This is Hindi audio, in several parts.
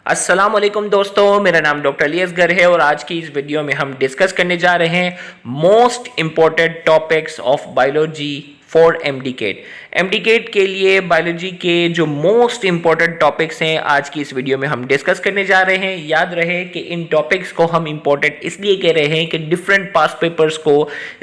अस्सलाम वालेकुम दोस्तों, मेरा नाम डॉक्टर अली असगर है और आज की इस वीडियो में हम डिस्कस करने जा रहे हैं most important topics of biology for MDCAT. MDCAT के लिए बायोलॉजी के जो मोस्ट इंपॉर्टेंट टॉपिक्स हैं आज की इस वीडियो में हम डिस्कस करने जा रहे हैं। याद रहे कि इन टॉपिक्स को हम इंपॉर्टेंट इसलिए कह रहे हैं कि डिफरेंट पास्ट पेपर्स को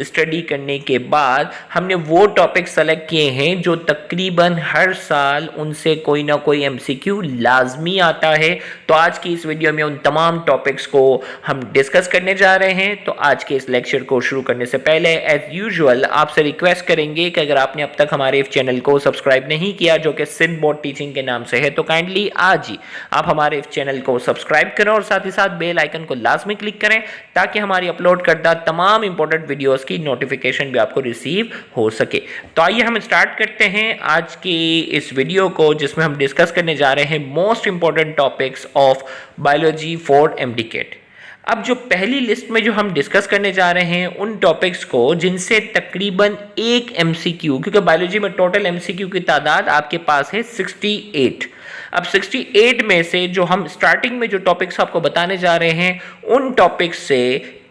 स्टडी करने के बाद हमने वो टॉपिक सेलेक्ट किए हैं जो तकरीबन हर साल उनसे कोई ना कोई एमसीक्यू लाजमी आता है। तो आज की इस वीडियो में उन तमाम टॉपिक्स को हम डिस्कस करने जा रहे हैं। तो आज के इस लेक्चर को शुरू करने से पहले एज यूजुअल आपसे रिक्वेस्ट करेंगे कि अगर आपने अब तक हमारे इस चैनल को सब्सक्राइब नहीं किया जो कि सिंध बोर्ड टीचिंग के नाम से है, तो काइंडली आज ही आप हमारे इस चैनल को सब्सक्राइब करें और साथ ही साथ बेल आइकन को लाजमी क्लिक करें ताकि हमारी अपलोड करदा तमाम इंपॉर्टेंट वीडियोस की नोटिफिकेशन भी आपको रिसीव हो सके। तो आइए हम स्टार्ट करते हैं आज की इस वीडियो को जिसमें हम डिस्कस करने जा रहे हैं most important topics of biology for MDCAT. अब जो पहली लिस्ट में जो हम डिस्कस करने जा रहे हैं उन टॉपिक्स को जिनसे तकरीबन एक एमसीक्यू, क्योंकि बायोलॉजी में टोटल एमसीक्यू की तादाद आपके पास है 68। अब 68 में से जो हम स्टार्टिंग में जो टॉपिक्स आपको बताने जा रहे हैं उन टॉपिक्स से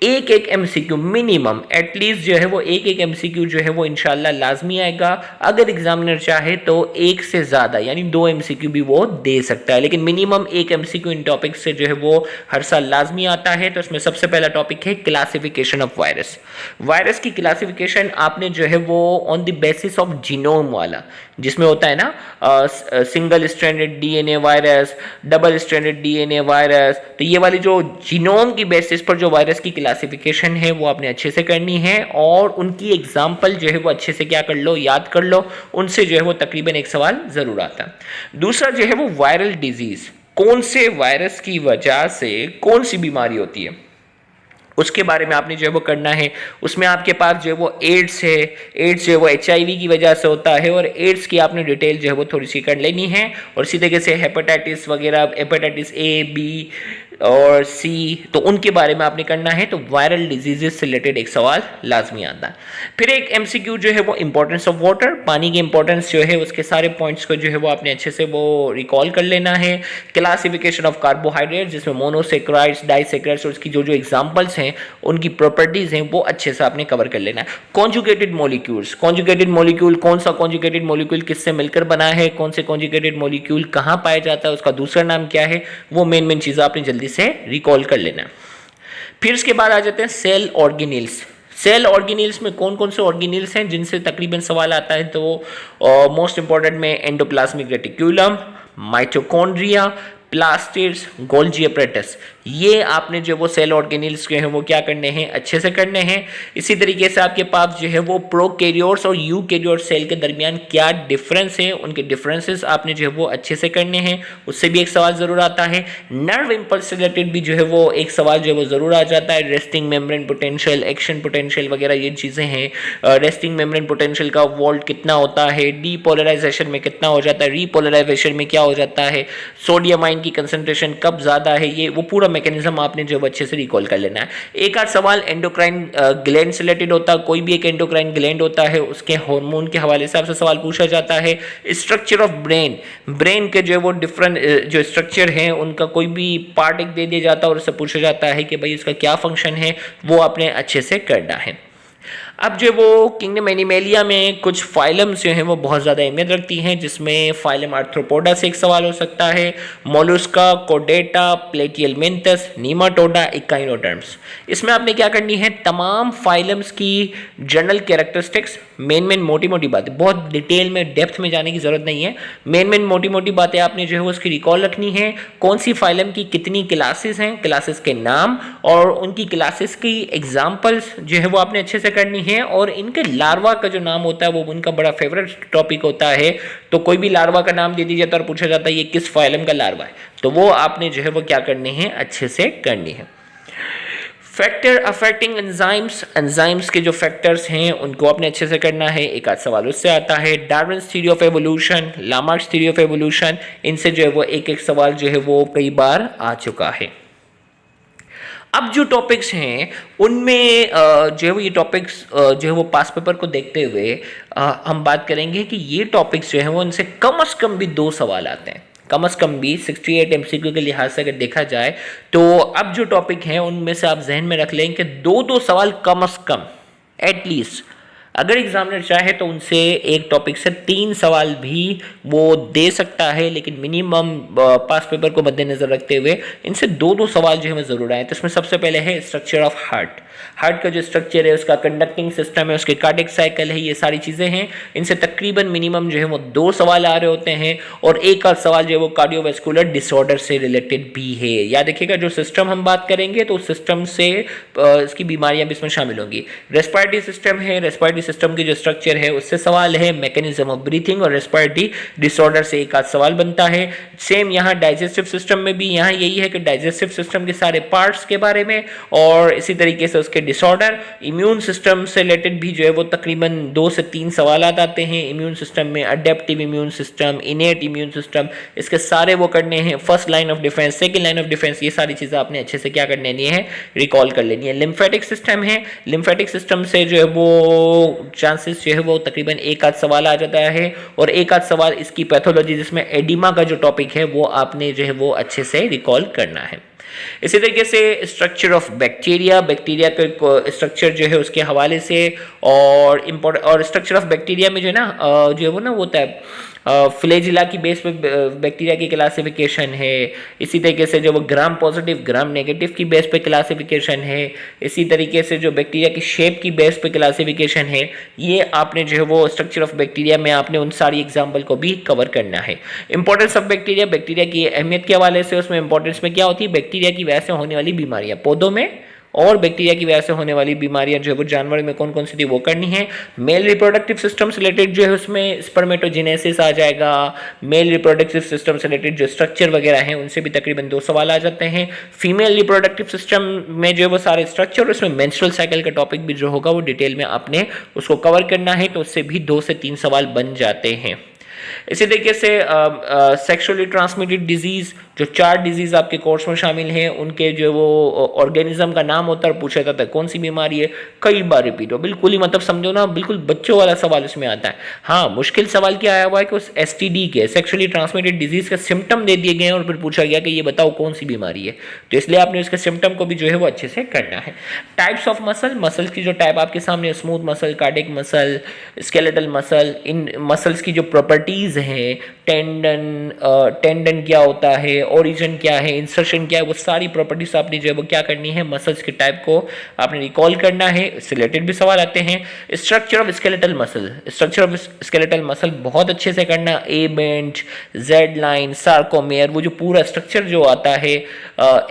एक एक एमसीक्यू मिनिमम एटलीस्ट जो है वो एक एक एमसीक्यू जो है वो इंशाल्लाह लाजमी आएगा। अगर एग्जामिनर चाहे तो एक से ज़्यादा यानी 2 एमसीक्यू भी वो दे सकता है, लेकिन मिनिमम एक एमसीक्यू इन टॉपिक्स से जो है वो हर साल लाजमी आता है। तो इसमें सबसे पहला टॉपिक है क्लासिफिकेशन ऑफ वायरस। वायरस की क्लासिफिकेशन आपने जो है वो on the basis of genome वाला, जिसमें होता है ना single stranded DNA virus, double stranded DNA virus, तो ये वाली जो जीनोम की बेसिस पर जो वायरस की क्लासिफिकेशन है वो आपने अच्छे से करनी है और उनकी एग्जाम्पल जो है वो अच्छे से क्या कर लो, याद कर लो। उनसे जो है वो तकरीबन एक सवाल जरूर आता है। दूसरा जो है वो वायरल डिजीज, कौन से वायरस की वजह से कौन सी बीमारी होती है उसके बारे में आपने जो है वो करना है। उसमें आपके पास जो है वो एड्स है, एड्स जो है वो एचआईवी की वजह से होता है और एड्स की आपने डिटेल जो है वो थोड़ी सी कर लेनी है। और इसी तरीके से हेपेटाइटिस वगैरह, हेपेटाइटिस ए, बी और सी, तो उनके बारे में आपने करना है। तो वायरल डिजीजेस से रिलेटेड एक सवाल लाजमी आता है। फिर एक एमसीक्यू जो है वो इंपॉर्टेंस ऑफ वाटर, पानी की इंपॉर्टेंस जो है उसके सारे पॉइंट्स को जो है वो आपने अच्छे से वो रिकॉल कर लेना है। क्लासिफिकेशन ऑफ कार्बोहाइड्रेट जिसमें मोनोसेक्राइड्स, डाइसेक्राइड्स और उसकी जो जो एग्जाम्पल्स हैं उनकी प्रॉपर्टीज हैं वो अच्छे से आपने कवर कर लेना है। कॉन्जुगेटेड मॉलिक्यूल्स, कॉन्जुगेटेड मॉलिक्यूल कौन सा कॉन्जुगेटेड मॉलिक्यूल किससे मिलकर बना है, कौन से कॉन्जुगेटेड मॉलिक्यूल कहाँ पाया जाता है, उसका दूसरा नाम क्या है, वो मेन चीज़ आपने जल्दी से रिकॉल कर लेना है। फिर इसके बाद आ जाते हैं सेल ऑर्गेनिल्स। सेल ऑर्गेनिल्स में कौन कौन से ऑर्गेनिल्स हैं जिनसे तकरीबन सवाल आता है, तो मोस्ट इंपॉर्टेंट में endoplasmic reticulum, mitochondria, plastids, Golgi apparatus, ये आपने जो वो सेल ऑर्गेनिल्स के हैं वो क्या करने हैं, अच्छे से करने हैं। इसी तरीके से आपके पास जो है वो प्रोकैरियोट्स और यूकैरियोट सेल के दरमियान क्या डिफरेंस है, उनके डिफरेंसेस आपने जो है वो अच्छे से करने हैं, उससे भी एक सवाल जरूर आता है। नर्व इंपल्स रिलेटेड भी जो है वो एक सवाल जो है वो जरूर आ जाता है। Resting membrane potential, action potential वगैरह ये चीज़ें हैं। रेस्टिंग मेम्ब्रेन पोटेंशियल का वोल्ट कितना होता है, डीपोलराइजेशन में कितना हो जाता है, रीपोलराइजेशन में क्या हो जाता है, सोडियम आयन की कंसंट्रेशन कब ज़्यादा है, ये वो पूरा मैकेनिज्म आपने जो अच्छे से रिकॉल कर लेना है। एक आध सवाल एंडोक्राइन ग्लैंड से रिलेटेड होता है, कोई भी एक एंडोक्राइन ग्लैंड होता है उसके हार्मोन के हवाले से आपसे सवाल पूछा जाता है। स्ट्रक्चर ऑफ ब्रेन, ब्रेन के जो वो डिफरेंट जो स्ट्रक्चर हैं उनका कोई भी पार्ट एक दे दिया जाता है और उससे पूछा जाता है कि भाई इसका क्या फंक्शन है, वो आपने अच्छे से करना है। अब जो वो किंगडम एनिमेलिया में कुछ फाइलम्स जो हैं वो बहुत ज़्यादा अहमियत रखती हैं, जिसमें फाइलम आर्थ्रोपोडा से एक सवाल हो सकता है, मोलुस्का, कोडेटा, प्लेटियलमेंथस, नीमाटोडा, इकाइनोडर्म्स। इसमें आपने क्या करनी है, तमाम फाइलम्स की जनरल कैरेक्टरिस्टिक्स, मेन मोटी मोटी बातें, बहुत डिटेल में डेप्थ में जाने की ज़रूरत नहीं है, मेन मोटी मोटी बातें आपने जो है वो उसकी रिकॉल रखनी है। कौन सी फाइलम की कितनी क्लासेस हैं, क्लासेस के नाम और उनकी क्लासेस की एग्जाम्पल्स जो है वो आपने अच्छे से करनी है। और इनके लार्वा का जो नाम होता है वो उनका बड़ा फेवरेट टॉपिक होता है, तो कोई भी लार्वा का नाम दे दिया जाता है और पूछा जाता है ये किस फाइलम का लार्वा है, तो वो आपने जो है वो क्या करनी है, अच्छे से करनी है। फैक्टर अफेक्टिंग एंजाइम्स, एंजाइम्स के जो फैक्टर्स हैं उनको आपने अच्छे से करना है, एक आध सवाल उससे आता है। Darwin's theory of evolution, Lamarck's theory of evolution, इनसे जो है वो एक एक सवाल जो है वो कई बार आ चुका है। अब जो टॉपिक्स हैं उनमें जो है वो ये टॉपिक्स जो है वो पास पेपर को देखते हुए हम बात करेंगे कि ये टॉपिक्स जो है वो उनसे कम से कम भी 2 सवाल आते हैं। कम से कम भी 68 MCQ के लिहाज से अगर देखा जाए तो अब जो टॉपिक हैं उनमें से आप जहन में रख लें कि 2 सवाल कम से कम एटलीस्ट अगर एग्जामिनर चाहे तो उनसे एक टॉपिक से 3 सवाल भी वो दे सकता है, लेकिन मिनिमम पास पेपर को मद्देनजर रखते हुए इनसे 2 सवाल जो है वो जरूर आए। तो इसमें सबसे पहले है स्ट्रक्चर ऑफ हार्ट का जो स्ट्रक्चर है, उसका कंडक्टिंग सिस्टम है, उसके कार्डियक साइकिल है, ये सारी चीज़ें हैं। इनसे तकरीबन मिनिमम जो है वो 2 सवाल आ रहे होते हैं और एक आध सवाल जो है वो कार्डियोवैस्कुलर डिसऑर्डर से रिलेटेड भी है। याद रखिएगा जो सिस्टम हम बात करेंगे तो उस सिस्टम से इसकी बीमारियां भी इसमें शामिल होंगी। रेस्पिरेटरी सिस्टम है, रेस्पिरेटरी सिस्टम की जो स्ट्रक्चर है उससे सवाल है, मैकेनिज्म ऑफ ब्रीथिंग और रेस्पिरेटरी डिसऑर्डर से एक आध सवाल बनता है। सेम यहाँ डाइजेस्टिव सिस्टम में भी यहाँ यही है कि डाइजेस्टिव सिस्टम के सारे पार्ट्स के बारे में और इसी तरीके से उसके डिसऑर्डर। इम्यून सिस्टम से रिलेटेड भी जो है वो तकरीबन 2 से 3 सवाल आते हैं। इम्यून सिस्टम में adaptive immune system, इनेट immune system, इसके सारे वो करने हैं। First line of defence, second line of defence, ये सारी चीज़ें आपने अच्छे से क्या कर लेनी है, रिकॉल कर लेनी है। लिम्फेटिक सिस्टम है, लिम्फेटिक सिस्टम से जो है वो चांसेस जो है वो तकरीबन एक आध सवाल आ जाता है और एक आध सवाल इसकी पैथोलॉजी जिसमें एडिमा का जो टॉपिक है वो आपने जो है वो अच्छे से रिकॉल करना है। इसी तरीके से स्ट्रक्चर ऑफ बैक्टीरिया का स्ट्रक्चर जो है उसके हवाले से और स्ट्रक्चर ऑफ बैक्टीरिया में जो है ना जो है वो ना होता है फ्लैजिला की बेस पे बैक्टीरिया की क्लासिफिकेशन है। इसी तरीके से जो वो ग्राम पॉजिटिव ग्राम नेगेटिव की बेस पे क्लासिफिकेशन है। इसी तरीके से जो बैक्टीरिया की शेप की बेस पे क्लासिफिकेशन है, ये आपने जो है वो स्ट्रक्चर ऑफ बैक्टीरिया में आपने उन सारी एग्जाम्पल को भी कवर करना है। इंपॉर्टेंस ऑफ बैक्टीरिया, बैक्टीरिया की अहमियत के हवाले से उसमें इंपॉर्टेंस में क्या होती है, बैक्टीरिया की वजह से होने वाली बीमारियां पौधों में और बैक्टीरिया की वजह से होने वाली बीमारियां जो है वो जानवर में कौन कौन सी थी वो करनी है। मेल रिप्रोडक्टिव सिस्टम से रिलेटेड जो है उसमें स्पर्मेटोजेनेसिस आ जाएगा। मेल रिप्रोडक्टिव सिस्टम से रिलेटेड जो स्ट्रक्चर वगैरह हैं उनसे भी तकरीबन 2 सवाल आ जाते हैं। फीमेल रिप्रोडक्टिव सिस्टम में जो है वो सारे स्ट्रक्चर, उसमें मेंस्ट्रुअल साइकिल का टॉपिक भी जो होगा वो डिटेल में आपने उसको कवर करना है, तो उससे भी 2 से 3 सवाल बन जाते हैं। इसी तरीके से सेक्सुअली ट्रांसमिटेड डिजीज, जो 4 डिजीज आपके कोर्स में शामिल हैं, उनके जो वो ऑर्गेनिज्म का नाम होता है और पूछा जाता है कौन सी बीमारी है, कई बार रिपीट हो, बिल्कुल ही मतलब समझो ना बिल्कुल बच्चों वाला सवाल उसमें आता है। हाँ, मुश्किल सवाल क्या आया हुआ है कि उस STD के सेक्सुअली ट्रांसमिटेड डिजीज के सिम्टम दे दिए गए हैं और फिर पूछा गया कि ये बताओ कौन सी बीमारी है, तो इसलिए आपने उसके सिम्टम को भी जो है वो अच्छे से करना है। टाइप्स ऑफ मसल्स की जो टाइप आपके सामने, smooth muscle, cardiac muscle, skeletal muscle, इन मसल्स की जो प्रॉपर्टीज हैं, टेंडन क्या होता है, ओरिजिन क्या है, इंसर्शन क्या है, वो सारी प्रॉपर्टीज आपने जो है वो क्या करनी है, मसल्स के टाइप को आपने रिकॉल करना है। इससे रिलेटेड भी सवाल आते हैं। स्ट्रक्चर ऑफ स्केलेटल मसल बहुत अच्छे से करना, ए बेंट, जेड लाइन, सार्कोमेयर, वो जो पूरा स्ट्रक्चर जो आता है,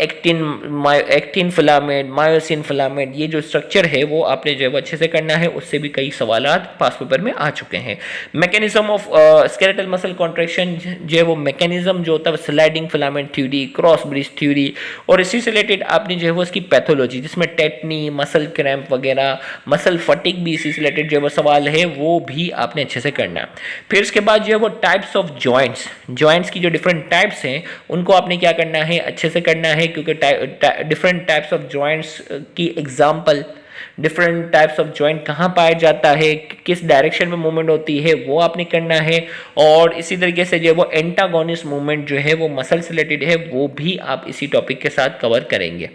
एक्टिन फिलामेंट, मायोसिन फिलामेंट, ये जो स्ट्रक्चर है वो आपने जो है वो अच्छे से करना है। उससे भी कई सवालात पास पेपर में आ चुके हैं। Mechanism of skeletal muscle contraction जो है वो मैकेनिज्म जो होता है sliding filament theory, cross bridge theory, और इसी से रिलेटेड आपने जो है वो इसकी पैथोलॉजी जिसमें टेटनी, मसल क्रैम्प वगैरह, मसल फटिक भी इसी से रिलेटेड जो है वो सवाल है वो भी आपने अच्छे से करना है। फिर उसके बाद जो है वो टाइप्स ऑफ जॉइंट्स की जो डिफरेंट टाइप्स हैं उनको आपने क्या करना है, अच्छे से करना है, क्योंकि डिफरेंट टाइप्स ऑफ जॉइंट्स की example, different types of joint कहाँ पाया जाता है, किस डायरेक्शन में मूवमेंट होती है, वो आपने करना है। और इसी तरीके से जो है वो एंटागोनिस्ट मूवमेंट जो है वो मसल से रिलेटेड है, वो भी आप इसी टॉपिक के साथ कवर करेंगे।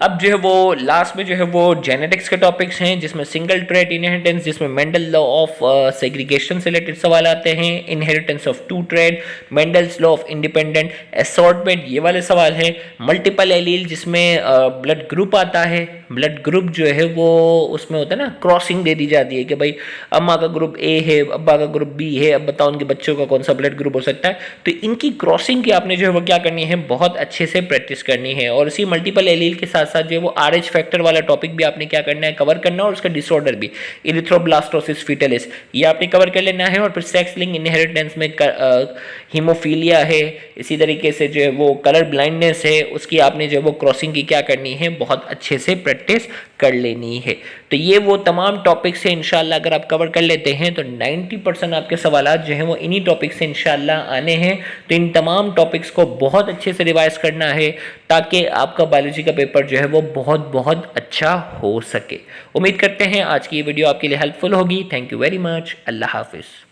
अब जो है वो लास्ट में जो है वो जेनेटिक्स के टॉपिक्स हैं, जिसमें सिंगल ट्रेट इनहेरिटेंस, जिसमें मेंडल लॉ ऑफ सेग्रीगेशन से रिलेटेड सवाल आते हैं, inheritance of two trait, Mendel's law of independent assortment, ये वाले सवाल हैं। मल्टीपल एलील, जिसमें ब्लड ग्रुप आता है, ब्लड ग्रुप जो है वो उसमें होता है ना, क्रॉसिंग दे दी जाती है कि भाई अम्मा का ग्रुप ए है, अब्बा का ग्रुप बी है, अब बताओ उनके बच्चों का कौन सा ब्लड ग्रुप हो सकता है। तो इनकी क्रॉसिंग की आपने जो है वो क्या करनी है, बहुत अच्छे से प्रैक्टिस करनी है। और इसी मल्टीपल एलील के साथ साथ जो है वो RH फैक्टर वाला टॉपिक भी आपने क्या करना है, कवर करना है, और उसका डिसऑर्डर भी, इरिथ्रोब्लास्टोसिस फीटलिस, ये आपने कवर कर लेना है। और फिर सेक्स लिंक इनहेरिटेंस में हीमोफीलिया है, इसी तरीके से जो है वो कलर ब्लाइंडनेस है, उसकी आपने जो है वो क्रॉसिंग की क्या करनी है, बहुत अच्छे से प्रैक्टिस कर लेनी है। तो ये वो तमाम टॉपिक्स हैं, इंशाल्लाह अगर आप कवर कर लेते हैं तो 90% आपके सवालात जो हैं वो इन्हीं टॉपिक से इंशाल्लाह आने हैं। तो इन तमाम टॉपिक्स को बहुत अच्छे से रिवाइज करना है ताकि आपका बायोलॉजी का पेपर जो है वो बहुत बहुत अच्छा हो सके। उम्मीद करते हैं आज की ये वीडियो आपके लिए हेल्पफुल होगी। Thank you very much. अल्लाह हाफिज़।